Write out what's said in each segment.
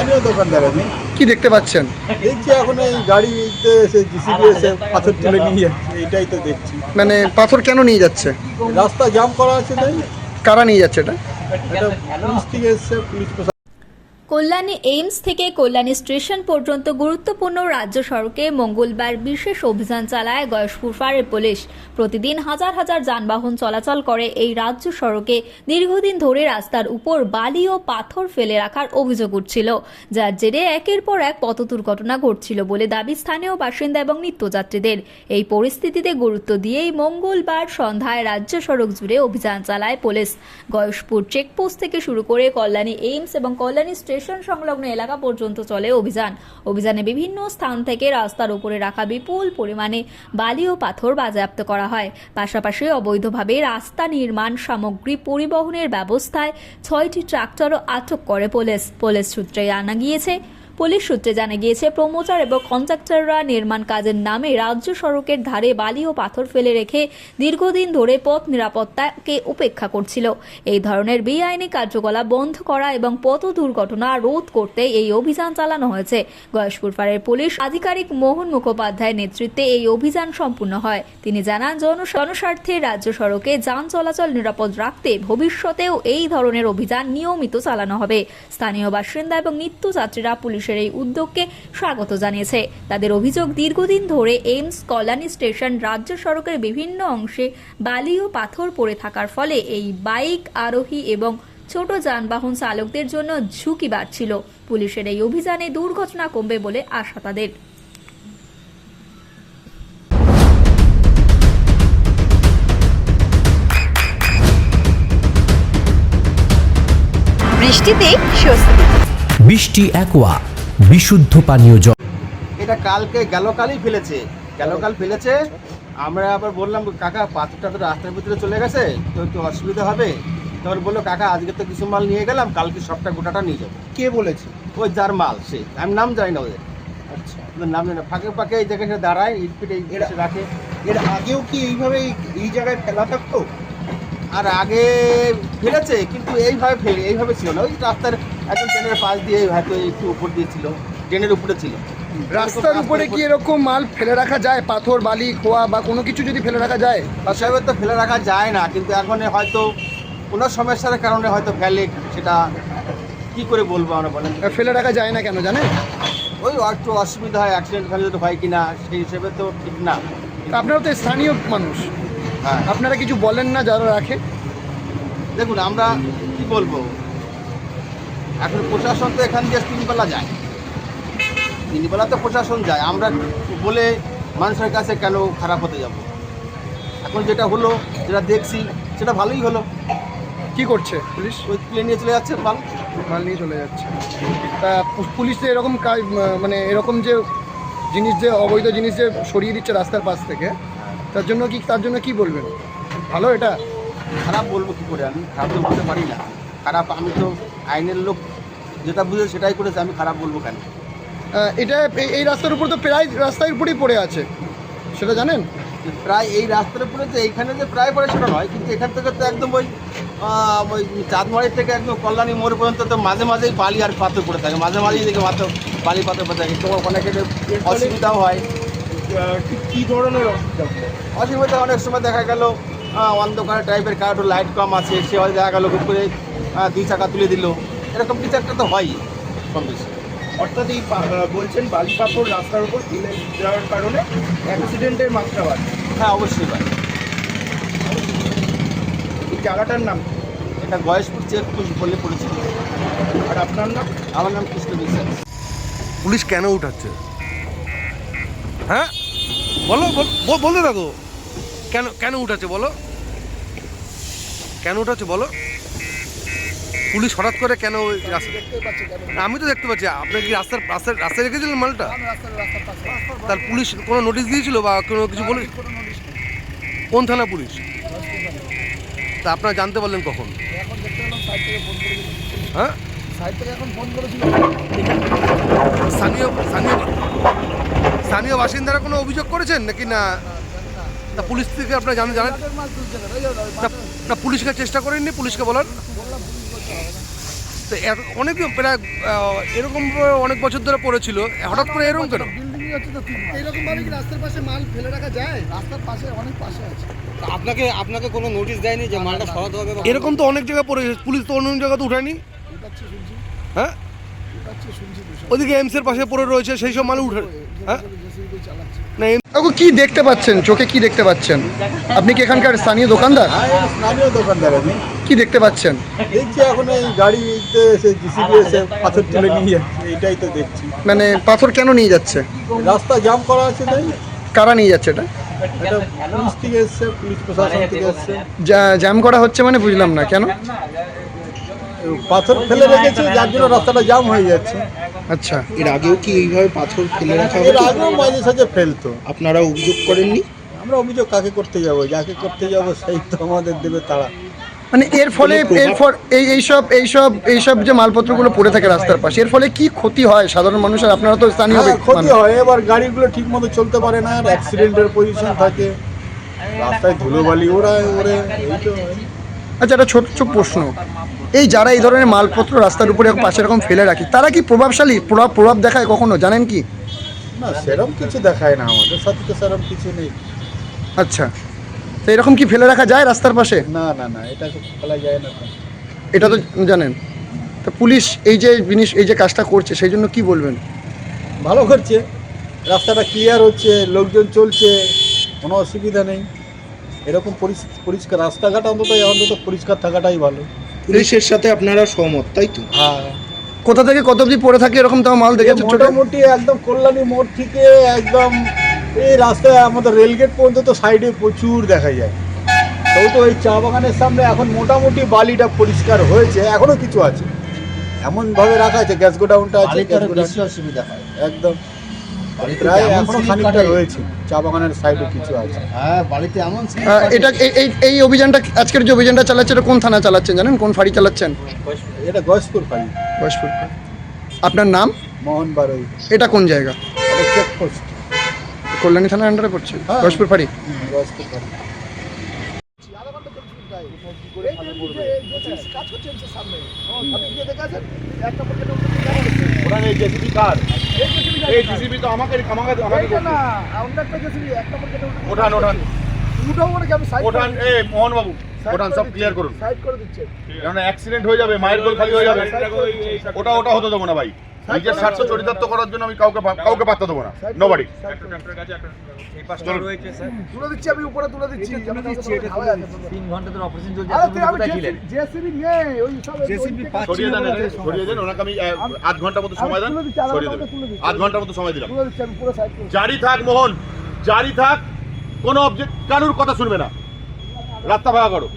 স্থানীয় দোকানদার আমি। কি দেখতে পাচ্ছেন? দেখছি এখন এই গাড়িতে এসে জিসিবি এসে পাথর তুলে নিয়ে যাচ্ছে, এটাই তো দেখছি। মানে পাথর কেন নিয়ে যাচ্ছে? রাস্তা জাম করা আছে তাই। কারা নিয়ে যাচ্ছে এটা? এটা পুলিশ থেকে এসছে, পুলিশ প্রশাসন। কল্যাণী এইমস থেকে কল্যাণী স্টেশন পর্যন্ত গুরুত্বপূর্ণ রাজ্য সড়কে মঙ্গলবার বিশেষ অভিযান চালায় গয়েশপুর ফাঁড়ির পুলিশ। প্রতিদিন হাজার হাজার যানবাহন চলাচল করে এই রাজ্য সড়কে দীর্ঘদিন ধরে রাস্তার উপর বালি ও পাথর ফেলে রাখার অভিযোগ উঠছিল, যার জেরে একের পর এক পথ দুর্ঘটনা ঘটছিল বলে দাবি স্থানীয় বাসিন্দা এবং নিত্যযাত্রীদের। এই পরিস্থিতিতে গুরুত্ব দিয়েই মঙ্গলবার সন্ধ্যায় রাজ্য সড়ক জুড়ে অভিযান চালায় পুলিশ। গয়েশপুর চেকপোস্ট থেকে শুরু করে কল্যাণী এইমস এবং কল্যাণী স্টেশন সংলগ্ন এলাকা পর্যন্ত চলে অভিযানে বিভিন্ন স্থান থেকে রাস্তার উপরে রাখা বিপুল পরিমাণে বালি ও পাথর বাজেয়াপ্ত করা হয়। পাশাপাশি অবৈধভাবে রাস্তা নির্মাণ সামগ্রী পরিবহনের ব্যবস্থায় 6টি ট্রাক্টরও আটক করে পুলিশ সূত্রে জানা গিয়েছে প্রমোটার এবং কন্ট্রাক্টররা নির্মাণ কাজের নামে রাজ্য সড়কের ধারে বালি ও পাথর ফেলে রেখে দীর্ঘদিন ধরে পথ নিরাপত্তাকে উপেক্ষা করছিল। এই ধরনের বেআইনি কার্যকলাপ বন্ধ করা এবং পথ দুর্ঘটনা রোধ করতে এই অভিযান চালানো হয়েছে। গয়েশপুর ফাঁড়ির পুলিশ আধিকারিক মোহন মুখোপাধ্যায়ের নেতৃত্বে এই অভিযান সম্পূর্ণ হয়। তিনি জানান, জনস্বার্থে রাজ্য সড়কে যান চলাচল নিরাপদ রাখতে ভবিষ্যতেও এই ধরনের অভিযান নিয়মিত চালানো হবে। স্থানীয় বাসিন্দা এবং নিত্যযাত্রীরা পুলিশের এই উদ্যোগকে স্বাগত জানিয়েছে। তাদের অভিযোগ, দীর্ঘদিন ধরে এইমস কল্যাণী স্টেশন রাজ্য সড়কের বিভিন্ন অংশে বালি ও পাথর পড়ে থাকার ফলে এই বাইক আরোহী এবং ছোট যানবাহন চালকদের জন্য ঝুঁকি বাড়ছিল। পুলিশের এই অভিযানে দুর্ঘটনা কমবে বলে আশা তাদের। বৃষ্টিতে স্বস্তি। বৃষ্টি অ্যাকোয়া বিশুদ্ধ পানীয় জল। এটা কালই ফেলেছে। আমরা আবার বললাম, কাকা পাথরটা তো রাস্তার ভিতরে চলে গেছে, তো একটু অসুবিধা হবে। তখন বললো, কাকা আজকে তো কিছু মাল নিয়ে গেলাম, কালকে সবটা গোটাটা নিয়ে যাবো। কে বলেছে? ওই যার মাল সে, আমি নাম জানি না ওদের। আচ্ছা, নাম জানি না। ফাঁকে এই জায়গায় দাঁড়ায়, ইটপিটে রাখে। এর আগেও কি এইভাবে এই জায়গায় ফেলা থাকতো? আর আগে ফেলেছে, কিন্তু এইভাবে ছিল না। ওই রাস্তার একদম ট্রেনের পাশ দিয়ে হয়তো একটু উপর দিয়ে ছিল, ট্রেনের উপরে ছিল। রাস্তার উপরে কি এরকম মাল ফেলে রাখা যায়? পাথর, বালি, খোয়া বা কোনো কিছু যদি ফেলে রাখা যায়? সেভাবে তো ফেলে রাখা যায় না, কিন্তু এখন হয়তো কোনো সমস্যার কারণে হয়তো ফেলে। সেটা কি করে বলবো আমরা, বলেন? ফেলে রাখা যায় না কেন জানেন? ওই একটু অসুবিধা হয়, অ্যাক্সিডেন্ট ফেলে হয় কিনা, সেই হিসেবে তো ঠিক না। আপনারা তো স্থানীয় মানুষ, হ্যাঁ, আপনারা কিছু বলেন না যারা রাখে? দেখুন আমরা কি বলবো, এখন প্রশাসন তো এখান দিয়ে 3 বেলা যায়, 3 বেলা তো প্রশাসন যায়। আমরা বলে মানুষের কাছে কেন খারাপ হতে যাব? এখন যেটা হলো, যেটা দেখছি, সেটা ভালোই হলো। কি করছে পুলিশ? ওই তুলে নিয়ে চলে যাচ্ছে মাল। মাল নিয়ে চলে যাচ্ছে। তা পুলিশ যে এরকম কাজ, মানে এরকম যে অবৈধ জিনিস যে সরিয়ে দিচ্ছে রাস্তার পাশ থেকে, তার জন্য কি বলবেন? ভালো এটা? খারাপ বলবো কি করে? আমি খারাপ তো বলতে পারি না। খারাপ, আমি তো আইনের লোক, যেটা বুঝে সেটাই করেছে, আমি খারাপ বলবো কেন? এটা এই রাস্তার উপর তো প্রায় রাস্তার উপরেই পড়ে আছে, সেটা জানেন? প্রায় এই রাস্তার উপরে যে এইখানে যে প্রায় পড়ে সেটা নয়, কিন্তু এখান থেকে তো একদম ওই চাঁদমারি থেকে একদম কল্যাণী মোড় পর্যন্ত তো মাঝেই বালি আর পাথর পড়ে থাকে, মাঝেই দেখে বালি পাথর পড়ে থাকে। তোমার অনেক অসুবিধাও হয়। কী ধরনের অসুবিধা অনেক সময় দেখা গেল অন্ধকার টাইপের, কারো লাইট কম আছে, সে হয়তো দেখা গেলো খুব করে 2 চাকা তুলে দিল, এরকম কিছু একটা তো হয়ই কম বেশি। অর্থাৎ এই বলছেন বালি পাথর রাস্তার উপর ফেলে দেওয়ার কারণে অ্যাক্সিডেন্টের মাত্রা বাড়ে? হ্যাঁ, অবশ্যই ভাই। এই জায়গাটার নাম? এটা গয়েশপুর চেকপোস্ট বলে পরিচিত। আর আপনার নাম? আমার নাম কৃষ্ণ বিশ্বাস। পুলিশ কেন উঠাচ্ছে? হ্যাঁ বলতে থাকো। কেন উঠাচ্ছে বলো? কেন উঠাচ্ছে বলো? পুলিশ হঠাৎ করে কেন? আমি তো দেখতে পাচ্ছি। আপনি কি রাস্তায় রেখেছিলেন মালটা? তার পুলিশ কোনো নোটিশ দিয়েছিল বা কোনো কিছু বলে? কোন থানা পুলিশ? তা আপনারা জানতে পারলেন কখন? হ্যাঁ, স্থানীয় বাসিন্দারা কোনো অভিযোগ করেছেন নাকি না? তা পুলিশ থেকে আপনারা জানেন না? পুলিশকে চেষ্টা করেননি পুলিশকে বলার? তো অনেক প্রায় এরকম অনেক বছর ধরে পড়েছিল, হঠাৎ করে এরকম কেন? বিল্ডিং আছে তো এইরকম ভাবে কি রাস্তার পাশে মাল ফেলে রাখা যায়? রাস্তার পাশে অনেক পাশে আছে। আপনাকে কোনো নোটিশ দেয়নি যে মালটা সরাতে হবে? এরকম তো অনেক জায়গায় পড়ে, পুলিশ তো অন্য জায়গা তো উঠায়নি। উঠাচ্ছে শুনছি, হ্যাঁ, উঠাচ্ছে শুনছি বিষয়। ওদিকে এমসের পাশে পড়ে রয়েছে, সেই সব মাল উঠে। হ্যাঁ, জেসিবি চালাচ্ছে। না কাকু কি দেখতে পাচ্ছেন, চোখে কি দেখতে পাচ্ছেন? আপনি কি এখানকার স্থানীয় দোকানদার? হ্যাঁ, এই স্থানীয় দোকানদার আমি কি দেখতে পাচ্ছেন? দেখছি এখন এই গাড়িতে এসে জিসিবি এসে পাথর তুলে নিয়ে যাচ্ছে, এইটাই তো দেখছি। মানে পাথর কেন নিয়ে যাচ্ছে? রাস্তা জাম করা আছে তাই। কারা নিয়ে যাচ্ছে এটা? এটা পুলিশ থেকে এসছে, পুলিশ প্রশাসন থেকে এসছে। জ্যাম করা হচ্ছে মানে বুঝলাম না কেন? পাথর ফেলে রেখেছে যার জন্য রাস্তাটা জাম হয়ে যাচ্ছে। আচ্ছা, এর আগেও কি এইভাবে পাথর ফেলে রাখা এর আগেও মাঝে সাঝে ফেলতো। আপনারা অভিযোগ করেননি? আমরা অভিযোগ কাকে করতে যাব? যাকে করতে যাব সেই তো আমাদের দেবে তারা। মানে এর ফলে এইসব যে মালপত্রগুলো পড়ে থাকে রাস্তার পাশে, এর ফলে কি ক্ষতি হয় সাধারণ মানুষের? আপনারা তো স্থানীয় হ্যাঁ, ব্যক্তি ক্ষতি মানুষ। হয়। এবার গাড়িগুলো ঠিক মতো চলতে পারে না, আর অ্যাক্সিডেন্টের পজিশন থাকে, রাস্তায় ধুলোবালি ওরে এই তো হয়। আচ্ছা, একটা ছোট প্রশ্ন, এই যারা এই ধরনের মালপত্র রাস্তার উপরে পাশে এরকম ফেলে রাখি, তারা কি প্রভাবশালী, প্রভাব দেখায় কখনো, জানেন কি? না, সেরকম কিছু দেখায় না, আমাদের সাথে তো সেরকম কিছু নেই। আচ্ছা, তো এরকম কি ফেলে রাখা যায় রাস্তার পাশে? না না না, এটা তো ফেলা যায় না তো। এটা তো জানেন। তো পুলিশ এই যে কাজটা করছে, সেই জন্য কি বলবেন? ভালো করছে, রাস্তাটা ক্লিয়ার হচ্ছে, লোকজন চলছে, কোনো অসুবিধা নেই। এরকম পরিষ্কার রাস্তাঘাট অন্তত পরিষ্কার থাকাটাই ভালো। পুলিশের সাথে আপনারা সহমত, তাই তো? হ্যাঁ, কোথা থেকে কত অবধি পড়ে থাকে এরকম তাও মাল দেখেছে? ছোট মোটামুটি একদম কল্যাণী মোড় থেকে একদম এই রাস্তায় আমাদের রেলগেট পর্যন্ত তো সাইডে প্রচুর দেখা যায়। তো ওই চা বাগানের সামনে এখন মোটামুটি বালিটা পরিষ্কার হয়েছে, এখনো কিছু আছে, এমনভাবে রাখা আছে। গ্যাস গোডাউনটা আছে, গ্যাস গোডাউন অসুবিধা হয়। একদম বাড়িতে প্রায় এমন এখনো স্লিপ খানিকটা কাটে। রয়েছে, চা বাগানের সাইডে কিছু আছে। হ্যাঁ, বাড়িতে এমন স্লিপ এটা এই অভিযানটা, আজকের যে অভিযানটা চালাচ্ছে, এটা কোন থানা চালাচ্ছেন জানেন? কোন ফাঁড়ি চালাচ্ছেন? এটা গয়েশপুর পাই। বয়সপুর। আপনার নাম? মোহন বারোই। এটা কোন জায়গা? এটা চেকপোস্ট। কল্যাণী থানার আন্ডারে পড়ছে? হ্যাঁ। বয়সপুর ফাঁড়ি। গয়েশপুর পাই। ওঠান, সব ক্লিয়ার করুন, কারণ অ্যাক্সিডেন্ট হয়ে যাবে, মায়ের গোল খালি হয়ে যাবে। ওটা হতে দেবো না ভাই। নিজের স্বার্থ চরিতার্থ করার জন্য আমি কাউকে পাত্তা দেবো না। নোবডি। তুলে দিচ্ছি, আমি উপরে তুলে দিচ্ছি। 3 ঘন্টা ধরে অপারেশন চলছে, আপনি কোথায় ছিলেন? সরিয়ে দেন ওনাকে। আমি আধ ঘন্টা মতো সময় দেন, সরিয়ে দেবেন। আধ ঘন্টার মতো সময় দিলাম। জারি থাক মোহন, জারি থাক, কোনো অবজেক্ট কারুর কথা শুনবে না। রাস্তা ভাড়া করো।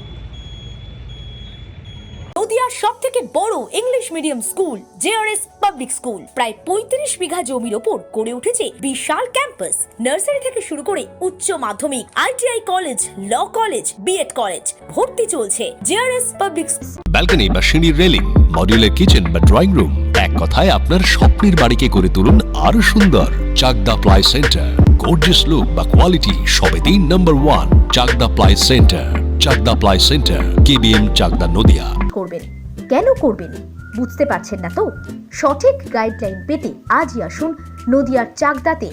নদিয়ার সব থেকে বড় English medium school JRS public school প্রায় 35 বিঘা জমির ওপর গড়ে উঠেছে বিশাল ক্যাম্পাস। নার্সারি থেকে শুরু করে উচ্চ মাধ্যমিক, ITI college, law college, BEd college, ভর্তি চলছে জেআরএস পাবলিক। ব্যালকনি বা সিঁড়ির রেলিং, মডিউলার কিচেন বা ড্রয়িং রুম, এক কথায় আপনার স্বপ্নের বাড়িকে করে তুলুন আরো সুন্দর। Chakdah ply centre, gorgeous look বা কোয়ালিটি সবে 3 number 1 Chakdah ply centre. Chakdah ply centre, KBM, Chakdah, Nadia. করবেন কেন করবেন বুঝতে পারছেন না তো? সঠিক গাইডলাইন পেতে আজই আসুন নদিয়ার চাকদাতে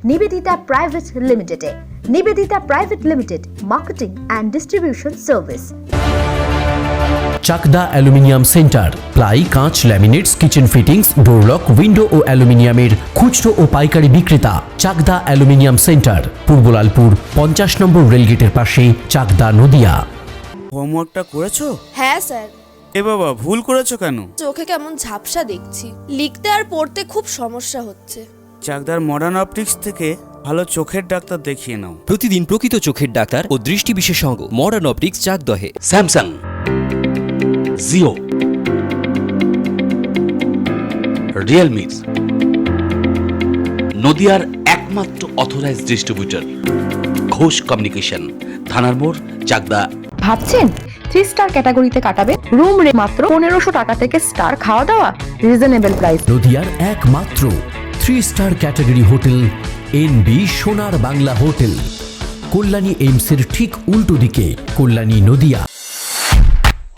নিবেদিতা প্রাইভেট লিমিটেডে। Nivedita private limited, marketing and distribution service. Chakdah aluminium centre, ply, কাঁচ, laminates, kitchen fittings, door lock, window ও অ্যালুমিনিয়ামের খুচরো ও পাইকারি বিক্রেতা। চাকদা অ্যালুমিনিয়াম সেন্টার, পূর্বলালপুর 50 নম্বর রেলগেটের পাশে, চাকদা, নদিয়া। হোমওয়ার্কটা করেছো? হ্যাঁ স্যার। এ বাবা, ভুল করেছো কেন? চোখে কেমন ঝাপসা দেখছি, লিখতে আর পড়তে খুব সমস্যা হচ্ছে। চাকদার মডার্ন অপটিক্স থেকে ভালো চোখের ডাক্তার দেখিয়ে নাও। প্রতিদিন প্রকৃত চোখের ডাক্তার ও দৃষ্টি বিশেষজ্ঞ মডার্ন অপটিক্স, চাকদহে। স্যামসাং, জিও, রিয়েলমি, নদিয়ার একমাত্র অথরাইজড ডিস্ট্রিবিউটর ঘোষ কমিউনিকেশন, থানার মোড়, চাকদা। ভাবছেন 3 স্টার ক্যাটাগরিতে কাটাবেন? রুম রে মাত্র 1500 টাকা থেকে স্টার, খাওয়া দাওয়া রিজনেবল প্রাইস। নদিয়ার একমাত্র 3 স্টার ক্যাটাগরি হোটেল এনবি সোনার বাংলা হোটেল, কল্যাণী এইমসের ঠিক উল্টো দিকে, কল্যাণী, নদিয়া।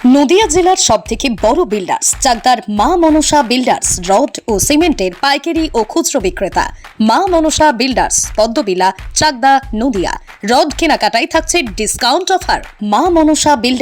নদিয়া জেলার সবথেকে বড় বিল্ডার্স চাকদার মা মনসা বিল্ডার্স রড ও সিমেন্টের পাইকারি ও খুচরো বিক্রেতা। মা মনসা বিল্ডার্স, পদ্মবিলা, চাকদা, নদিয়া। রড কেনাকাটায় থাকছে ডিসকাউন্ট অফার। মা মনসা বিল্ডার্স।